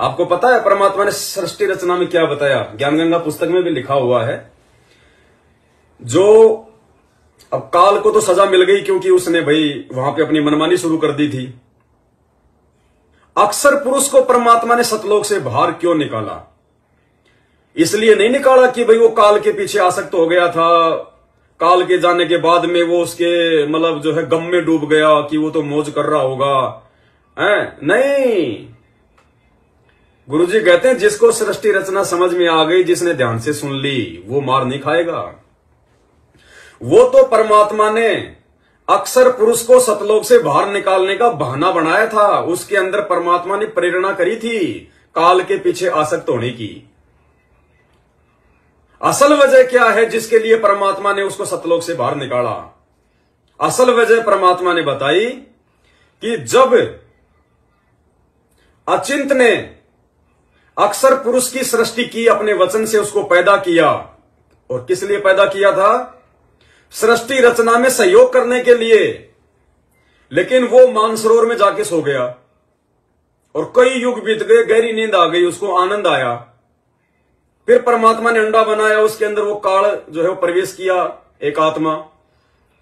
आपको पता है परमात्मा ने सृष्टि रचना में क्या बताया? ज्ञानगंगा पुस्तक में भी लिखा हुआ है। जो अब काल को तो सजा मिल गई क्योंकि उसने भाई वहां पे अपनी मनमानी शुरू कर दी थी। अक्सर पुरुष को परमात्मा ने सतलोक से बाहर क्यों निकाला? इसलिए नहीं निकाला कि भाई वो काल के पीछे आसक्त हो गया था, काल के जाने के बाद में वो उसके मतलब जो है गम में डूब गया कि वो तो मौज कर रहा होगा, है? नहीं, गुरुजी कहते हैं जिसको सृष्टि रचना समझ में आ गई, जिसने ध्यान से सुन ली, वो मार नहीं खाएगा। वो तो परमात्मा ने अक्सर पुरुष को सतलोक से बाहर निकालने का बहाना बनाया था। उसके अंदर परमात्मा ने प्रेरणा करी थी काल के पीछे आसक्त होने की। असल वजह क्या है जिसके लिए परमात्मा ने उसको सतलोक से बाहर निकाला? असल वजह परमात्मा ने बताई कि जब अचिंत ने अक्सर पुरुष की सृष्टि की, अपने वचन से उसको पैदा किया, और किस लिए पैदा किया था? सृष्टि रचना में सहयोग करने के लिए। लेकिन वो मानसरोवर में जाके सो गया और कई युग बीत गए, गहरी नींद आ गई, उसको आनंद आया। फिर परमात्मा ने अंडा बनाया, उसके अंदर वो काल जो है वो प्रवेश किया, एक आत्मा।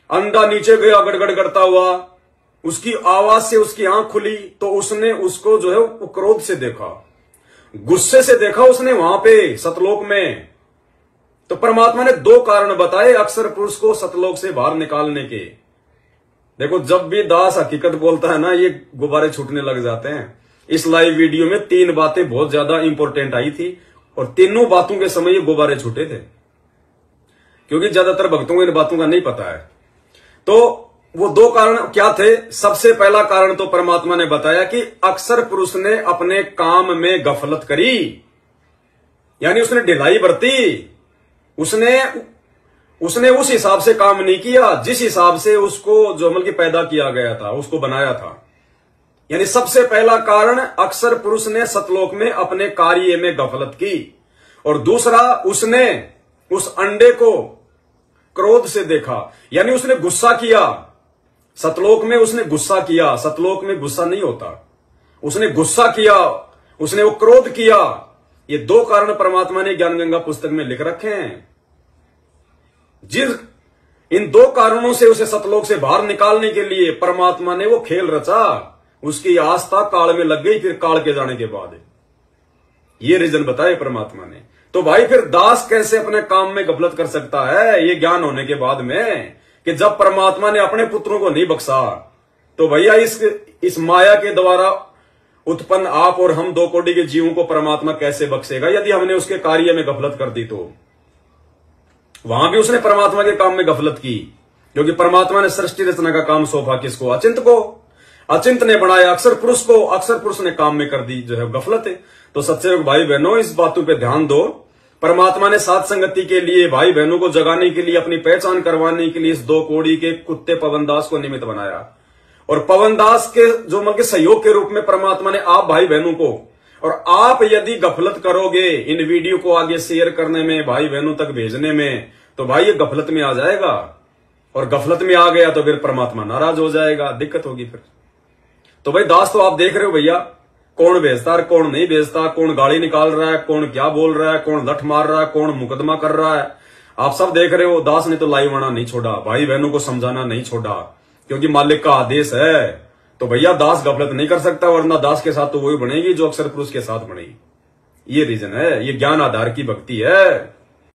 अंडा नीचे गया गड़गड़ करता हुआ, उसकी आवाज से उसकी आंख खुली तो उसने उसको जो है वो क्रोध से देखा, गुस्से से देखा उसने वहां पे सतलोक में। तो परमात्मा ने दो कारण बताए अक्सर पुरुष को सतलोक से बाहर निकालने के। देखो, जब भी दास हकीकत बोलता है ना, ये गुब्बारे छूटने लग जाते हैं। इस लाइव वीडियो में 3 बातें बहुत ज्यादा इंपॉर्टेंट आई थी और तीनों बातों के समय ये गुब्बारे छूटे थे, क्योंकि ज्यादातर भक्तों को इन बातों का नहीं पता है। तो वो 2 कारण क्या थे? सबसे पहला कारण तो परमात्मा ने बताया कि अक्सर पुरुष ने अपने काम में गफलत करी, यानी उसने ढिलाई बरती। उसने उस हिसाब से काम नहीं किया जिस हिसाब से उसको जो अमल की पैदा किया गया था, उसको बनाया था। यानी सबसे पहला कारण, अक्सर पुरुष ने सतलोक में अपने कार्य में गफलत की। और दूसरा, उसने उस अंडे को क्रोध से देखा, यानी उसने गुस्सा किया। सतलोक में उसने गुस्सा किया, सतलोक में गुस्सा नहीं होता। उसने गुस्सा किया, उसने वो क्रोध किया। ये 2 कारण परमात्मा ने ज्ञानगंगा पुस्तक में लिख रखे हैं। इन 2 कारणों से उसे सतलोक से बाहर निकालने के लिए परमात्मा ने वो खेल रचा। उसकी आस्था काल में लग गई, फिर काल के जाने के बाद ये रीजन बताए परमात्मा ने। तो भाई फिर दास कैसे अपने काम में गफलत कर सकता है? ये ज्ञान होने के बाद में कि जब परमात्मा ने अपने पुत्रों को नहीं बख्शा, तो भैया इस माया के द्वारा उत्पन्न आप और हम 2 कोटि के जीवों को परमात्मा कैसे बख्शेगा? यदि हमने उसके कार्य में गफलत कर दी तो वहां भी उसने परमात्मा के काम में गफलत की, क्योंकि परमात्मा ने सृष्टि रचना का काम सौंपा किसको? अचिंत को। अचिंत ने बनाया अक्सर पुरुष को, अक्सर पुरुष ने काम में कर दी जो है गफलत है। तो सच्चे भाई बहनों, इस बातों पे ध्यान दो। परमात्मा ने साथ संगति के लिए, भाई बहनों को जगाने के लिए, अपनी पहचान करवाने के लिए इस 2 कोड़ी के कुत्ते पवनदास को निमित्त बनाया। और पवनदास के जो मतलब सहयोग के रूप में परमात्मा ने आप भाई बहनों को, और आप यदि गफलत करोगे इन वीडियो को आगे शेयर करने में, भाई बहनों तक भेजने में, तो भाई ये गफलत में आ जाएगा। और गफलत में आ गया तो फिर परमात्मा नाराज हो जाएगा, दिक्कत होगी फिर। तो भाई दास, तो आप देख रहे हो भैया, कौन भेजता है कौन नहीं भेजता, कौन गाली निकाल रहा है, कौन क्या बोल रहा है, कौन लठ मार रहा है, कौन मुकदमा कर रहा है, आप सब देख रहे हो। दास ने तो लाइव आना नहीं छोड़ा, भाई बहनों को समझाना नहीं छोड़ा, क्योंकि मालिक का आदेश है। तो भैया दास गफलत नहीं कर सकता, वरना दास के साथ तो वही बनेगी जो अक्सर पुरुष के साथ बनेगी। ये रीजन है, ये ज्ञान आधार की भक्ति है।